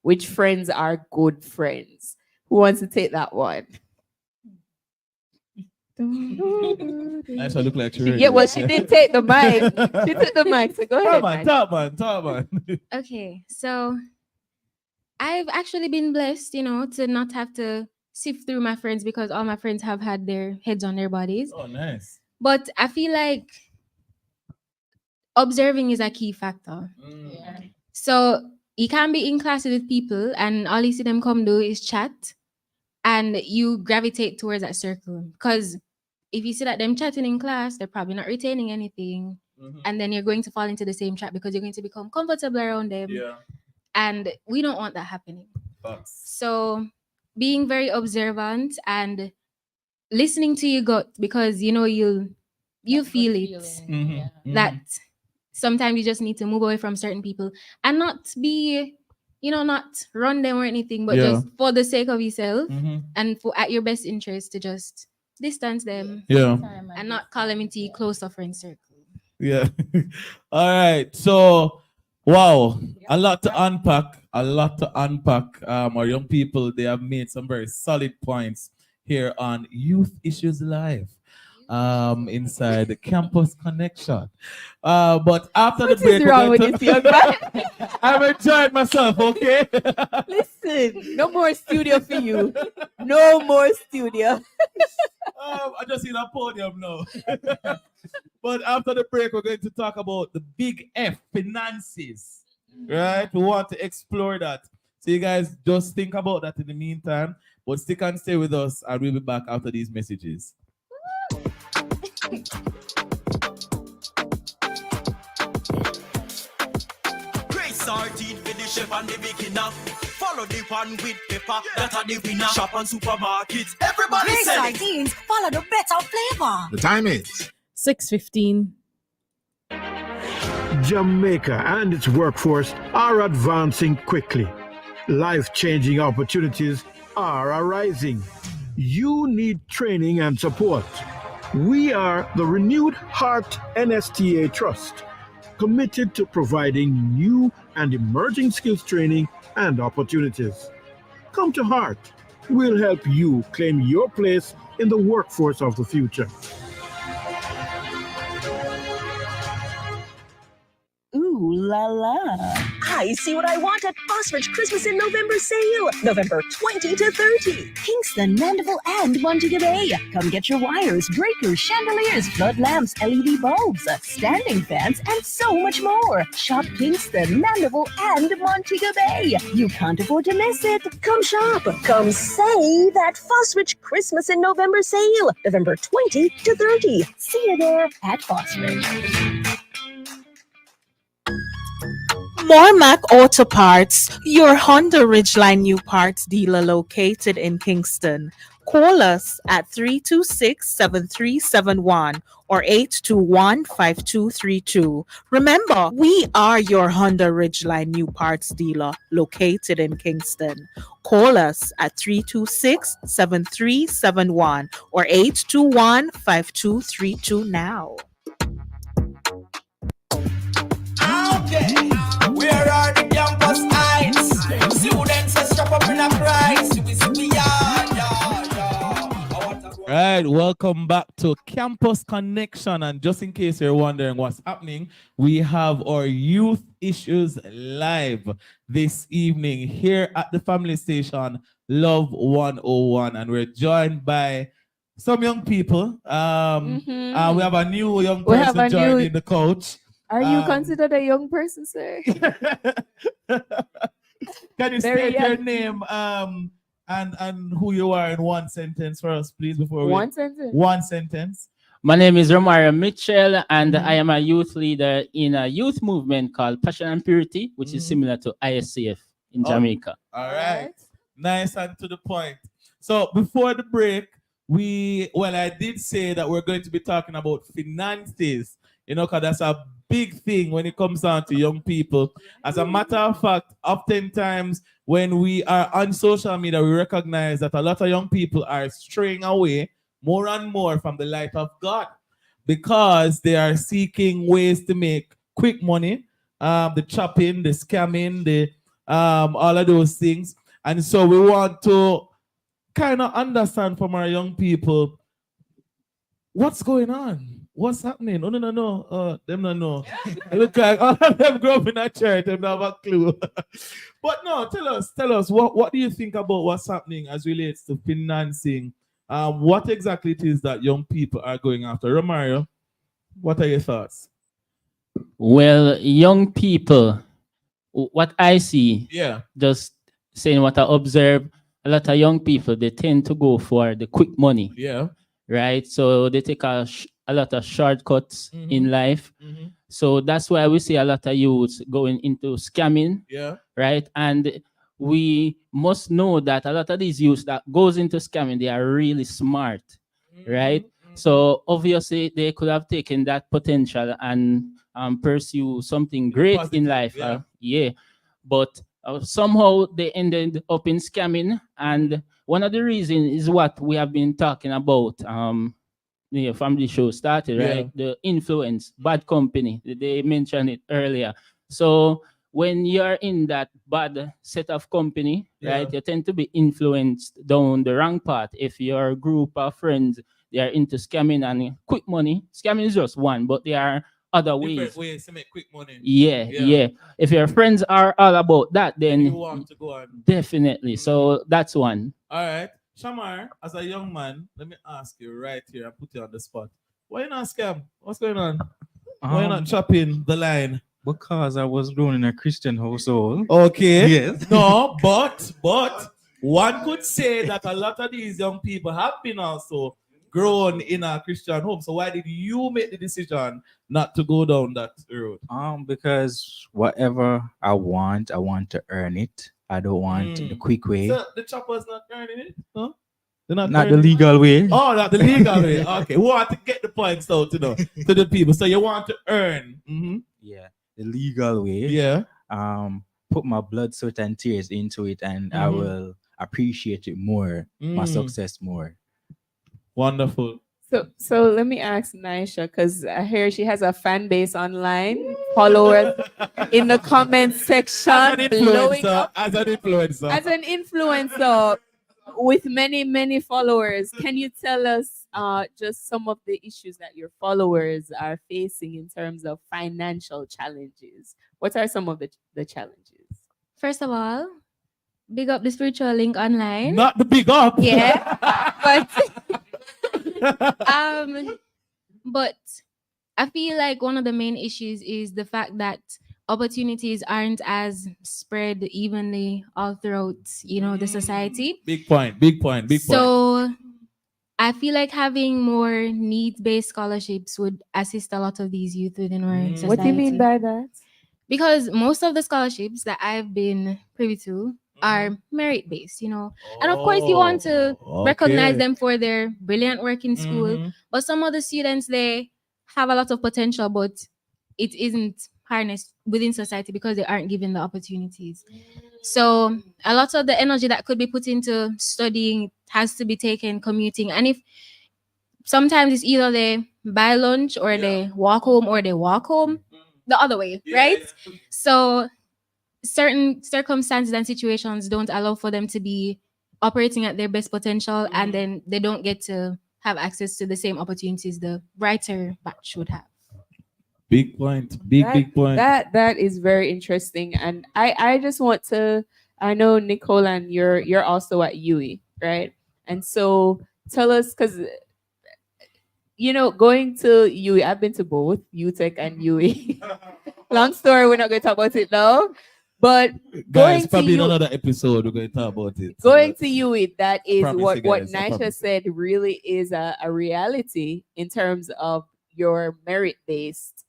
Which friends are good friends? Who wants to take that one? I shall look like she Yeah, well, she did take the mic. She took the mic, so go ahead. Top man. Okay, so I've actually been blessed, to not have to sift through my friends because all my friends have had their heads on their bodies. Oh, nice. But I feel like observing is a key factor. Yeah. So you can be in classes with people and all you see them come do is chat and you gravitate towards that circle. Because if you see that them chatting in class, they're probably not retaining anything. And then you're going to fall into the same trap because you're going to become comfortable around them. Yeah. And we don't want that happening. Facts. So being very observant and listening to your gut, because you feel it. That sometimes you just need to move away from certain people and not be, not run them or anything, but just for the sake of yourself and for at your best interest to just distance them. Yeah. And not call them into your closer friend circle. Yeah. All right. So, wow, a lot to unpack. Our young people, they have made some very solid points here on Youth Issues Live. Inside the Campus Connection. But after the break, What is wrong with this young man? I've enjoyed myself, okay? Listen, no more studio for you. No more studio. I just see that podium now. But after the break, we're going to talk about the big F, finances. Right? We want to explore that. So you guys just think about that in the meantime. But stick and stay with us, and we'll be back after these messages. Sardine for the chef and the beginner. Follow the one with pepper, that are the winner. Shop on supermarkets, everybody Great selling. sardines, follow the better flavor. The time is 6:15. Jamaica and its workforce are advancing quickly. Life-changing opportunities are arising. You need training and support. We are the Renewed Heart NSTA Trust, committed to providing new and emerging skills training and opportunities. Come to Heart. We'll help you claim your place in the workforce of the future. Ooh la la. I see what I want at Phosphorus Christmas in November sale. November 20 to 30. Kingston, Mandeville, and Montego Bay. Come get your wires, breakers, chandeliers, flood lamps, LED bulbs, standing fans, and so much more. Shop Kingston, Mandeville, and Montego Bay. You can't afford to miss it. Come shop. Come save at Phosphorus Christmas in November sale. November 20 to 30. See you there at Phosphorus. Mormac Auto Parts, your Honda Ridgeline new parts dealer located in Kingston. Call us at 326-7371 or 821-5232. Remember, we are your Honda Ridgeline new parts dealer located in Kingston. Call us at 326-7371 or 821-5232 now. Okay, where are the campus heights? Students are strap up in a price. Right, welcome back to Campus Connection. And just in case you're wondering what's happening, we have our Youth Issues live this evening here at the family station, Love 101. And we're joined by some young people. We have a new young person joining the coach. Are you considered a young person, sir? Can you state your name and who you are in one sentence for us, please, before we... One sentence? One sentence. My name is Romario Mitchell, and I am a youth leader in a youth movement called Passion and Purity, which is similar to ISCF in Jamaica. All right. Nice and to the point. So before the break, I did say that we're going to be talking about finances, because that's a big thing when it comes down to young people. As a matter of fact, oftentimes when we are on social media, we recognize that a lot of young people are straying away more and more from the light of God because they are seeking ways to make quick money, the chopping, the scamming, the all of those things. And so we want to kind of understand from our young people what's going on. What's happening? Oh, no. Them don't know. Look like all of them grew up in a church. Them don't have a clue. But no, tell us, what do you think about what's happening as relates to financing? What exactly it is that young people are going after? Romario, what are your thoughts? Well, young people, what I see, just saying what I observe, a lot of young people, they tend to go for the quick money. Yeah. Right? So they take a lot of shortcuts in life. So that's why we see a lot of youths going into scamming. Yeah. Right? And we must know that a lot of these youths that goes into scamming, they are really smart. Right? So obviously they could have taken that potential and pursue something great in life. But somehow they ended up in scamming. And one of the reasons is what we have been talking about. The family show started, right? The influence, bad company. They mentioned it earlier. So when you're in that bad set of company, right, you tend to be influenced down the wrong path. If your group of friends, they are into scamming and quick money. Scamming is just one, but there are other different ways to make quick money. Yeah. If your friends are all about that, then you want to go on. Definitely. So that's one. All right. Shamar, as a young man, let me ask you right here and put you on the spot. Why you not scam? What's going on? Why you not chopping the line? Because I was grown in a Christian household. Okay. Yes. No, but one could say that a lot of these young people have been also grown in a Christian home. So why did you make the decision not to go down that road? Because whatever I want to earn it. I don't want the quick way. So the chopper's not earning it? Huh? They're not the legal way. Oh, not the legal way. Okay. We want to get the points out to the people. So you want to earn. Yeah. The legal way. Yeah. Put my blood, sweat, and tears into it, and I will appreciate it more, my success more. Wonderful. So let me ask Naisha, because I hear she has a fan base online, followers in the comment section. As an influencer with many followers. Can you tell us just some of the issues that your followers are facing in terms of financial challenges? What are some of the challenges? First of all, big up the spiritual link online. Not the big up. Yeah. But I feel like one of the main issues is the fact that opportunities aren't as spread evenly all throughout, the society. Big point. So I feel like having more needs-based scholarships would assist a lot of these youth within our society. What do you mean by that? Because most of the scholarships that I've been privy to are merit-based, And of course, you want to recognize them for their brilliant work in school. But some of the students, they have a lot of potential, but it isn't harnessed within society because they aren't given the opportunities. So a lot of the energy that could be put into studying has to be taken commuting. And if sometimes it's either they buy lunch or they walk home or they walk home the other way, right? So certain circumstances and situations don't allow for them to be operating at their best potential, and then they don't get to have access to the same opportunities the brighter batch would have. Big point. Big point. That is very interesting, and I just want to. I know Nicole, and you're also at UE, right? And so tell us, because going to UE, I've been to both UTECH and UE. Long story, we're not going to talk about it now. But guys, probably in another episode we're going to talk about it. Going to UE, that is what guys, Nisha said really is a reality in terms of your merit-based,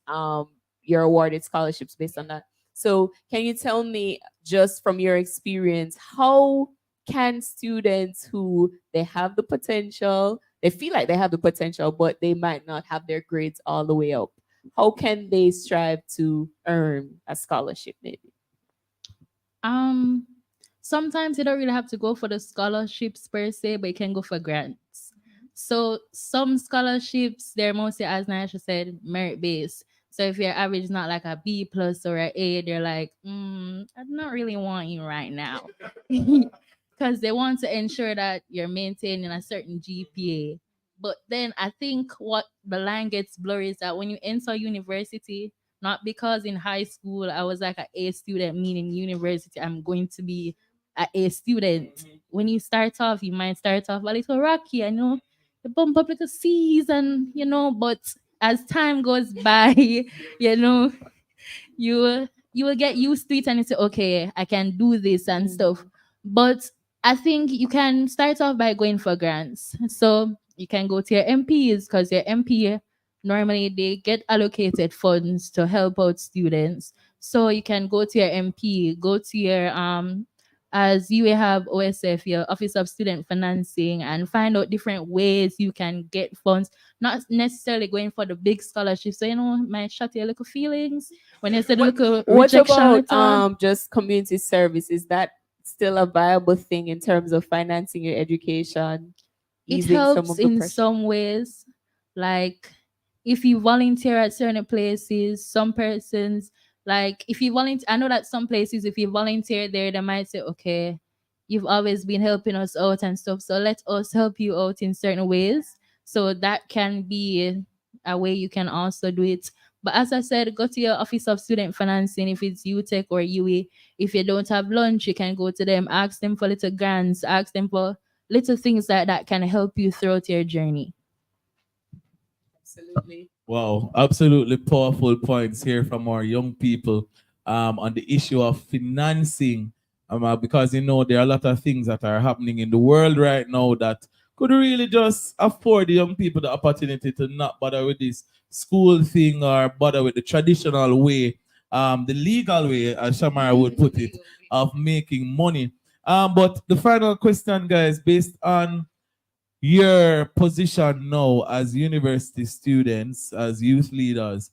your awarded scholarships based on that. So can you tell me, just from your experience, how can students who they have the potential, they feel like they have the potential, but they might not have their grades all the way up, how can they strive to earn a scholarship maybe? Sometimes you don't really have to go for the scholarships per se, but you can go for grants. So some scholarships, they're mostly, as Naisha said, merit-based. So if your average is not like a B plus or an A, they're like, I don't really want you right now. Because they want to ensure that you're maintaining a certain GPA. But then I think what the line gets blurry is that when you enter university, not because in high school I was like an A student, meaning university I'm going to be an A student. When you start off, you might start off a little rocky. I know you bump up like a C's and but as time goes by, you will get used to it and you say, okay, I can do this and stuff. But I think you can start off by going for grants. So you can go to your MPs, because your MP normally they get allocated funds to help out students. So you can go to your MP, go to your as you have OSF, your Office of Student Financing, and find out different ways you can get funds, not necessarily going for the big scholarships. So might shut your little feelings when you said look What about just community service? Is that still a viable thing in terms of financing your education? It helps in some ways. Like if you volunteer at certain places, some persons, like if you volunteer, I know that some places, if you volunteer there, they might say, okay, you've always been helping us out and stuff, so let us help you out in certain ways. So that can be a way you can also do it. But as I said, go to your Office of Student Financing if it's UTECH or UE. If you don't have lunch, you can go to them, ask them for little grants, ask them for little things like that can help you throughout your journey. Absolutely. Wow, absolutely powerful points here from our young people on the issue of financing. Because there are a lot of things that are happening in the world right now that could really just afford the young people the opportunity to not bother with this school thing or bother with the traditional way, the legal way, as Shamar would put it, of making money. But the final question, guys, based on your position now as university students, as youth leaders,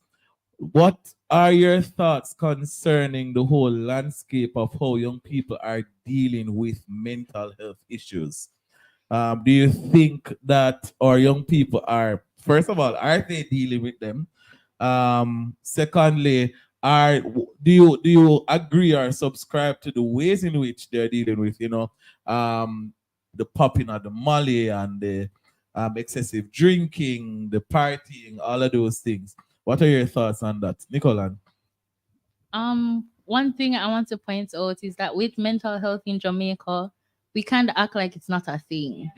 what are your thoughts concerning the whole landscape of how young people are dealing with mental health issues? Do you think that our young people are, first of all, are they dealing with them? Secondly, do you agree or subscribe to the ways in which they're dealing with, the popping of the molly and the excessive drinking, the partying, all of those things? What are your thoughts on that, Nicole? one thing I want to point out is that with mental health in Jamaica, we kind of act like it's not a thing.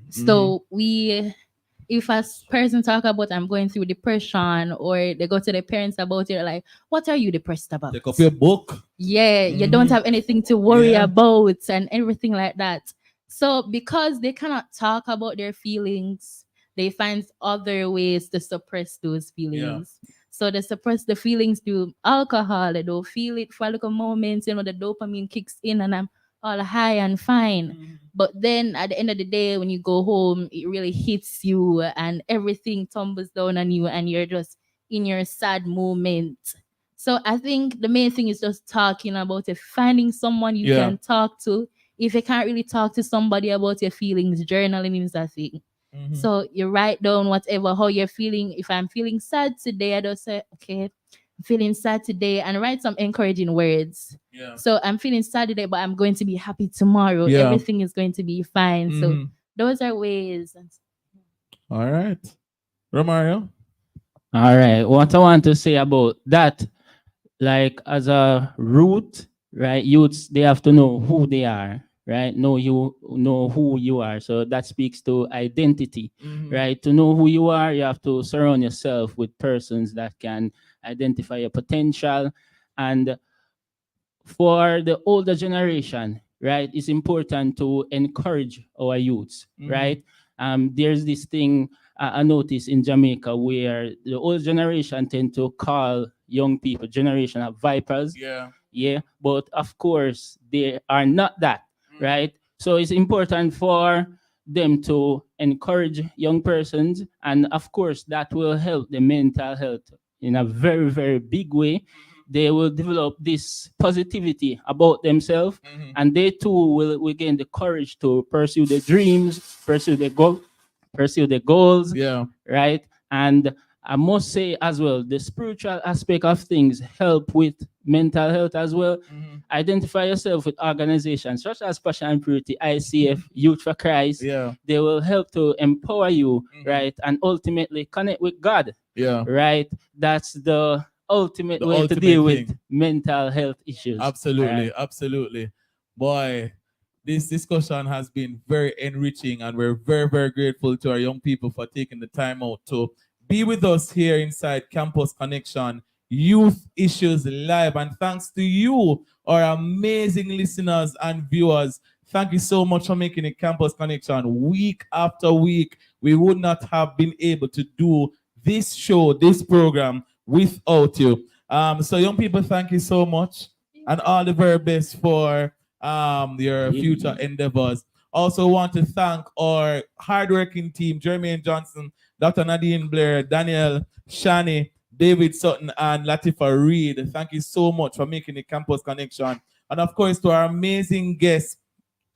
So if a person talk about I'm going through depression, or they go to their parents about it, like, what are you depressed about? Take up your book. Yeah, you don't have anything to worry about and everything like that. So because they cannot talk about their feelings, they find other ways to suppress those feelings. So they suppress the feelings through alcohol. They don't feel it for a little moments, the dopamine kicks in and I'm all high and fine. But then at the end of the day, when you go home, it really hits you and everything tumbles down on you and you're just in your sad moment. So I think the main thing is just talking about it, finding someone you can talk to. If you can't really talk to somebody about your feelings, journaling is a thing. So you write down whatever, how you're feeling. If I'm feeling sad today, I just say, okay, I'm feeling sad today, and write some encouraging words. So I'm feeling sad today, but I'm going to be happy tomorrow. Everything is going to be fine. So those are ways. All right. Romario? All right. What I want to say about that, like as a root, right? Youths, they have to know who they are, right? Know who you are. So that speaks to identity, right? To know who you are, you have to surround yourself with persons that can identify your potential. And for the older generation, right, it's important to encourage our youths, right? There's this thing I notice in Jamaica where the old generation tend to call young people generation of vipers. Yeah, but of course they are not that, right? So it's important for them to encourage young persons, and of course that will help the mental health in a very, very big way. They will develop this positivity about themselves, and they too will gain the courage to pursue their dreams, pursue their goals, right? And I must say as well, the spiritual aspect of things help with mental health as well. Identify yourself with organizations such as Passion and Purity, ICF, Youth for Christ. They will help to empower you, right? And ultimately connect with God, right? That's the ultimate way to deal with mental health issues. Absolutely, absolutely. Boy, this discussion has been very enriching, and we're very, very grateful to our young people for taking the time out to be with us here inside Campus Connection Youth Issues Live. And thanks to you, our amazing listeners and viewers. Thank you so much for making it Campus Connection week after week. We would not have been able to do this show, this program, without you. So young people, thank you so much, and all the very best for your future endeavors. Also want to thank our hardworking team, Jermaine Johnson, Dr. Nadine Blair, Daniel Shani, David Sutton, and Latifa Reed. Thank you so much for making the Campus Connection. And of course, to our amazing guests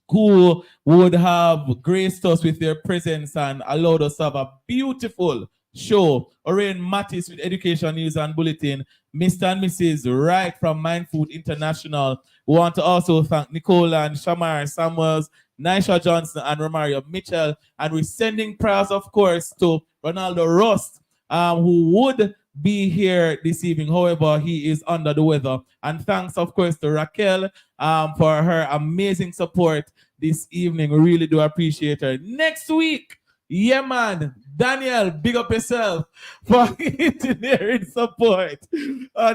who would have graced us with their presence and allowed us to have a beautiful show. Orion Mattis with Education News and Bulletin, Mr. and Mrs. Wright from Mind Food International. We want to also thank Nicole and Shamar Samuels, Nisha Johnson, and Romario Mitchell. And we're sending prayers, of course, to Ronaldo Rust, who would be here this evening. However, he is under the weather. And thanks, of course, to Raquel for her amazing support this evening. We really do appreciate her. Next week, yeah, man, Daniel, big up yourself for engineering support.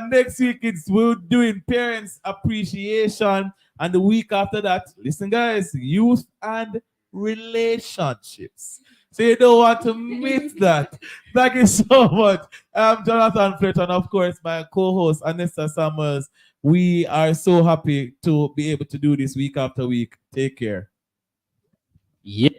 Next week, we're doing Parents Appreciation. And the week after that, listen, guys, Youth and Relationships. So you don't want to miss that. Thank you so much. I'm Jonathan Fletcher, and of course, my co-host, Anessa Samuels. We are so happy to be able to do this week after week. Take care. Yeah.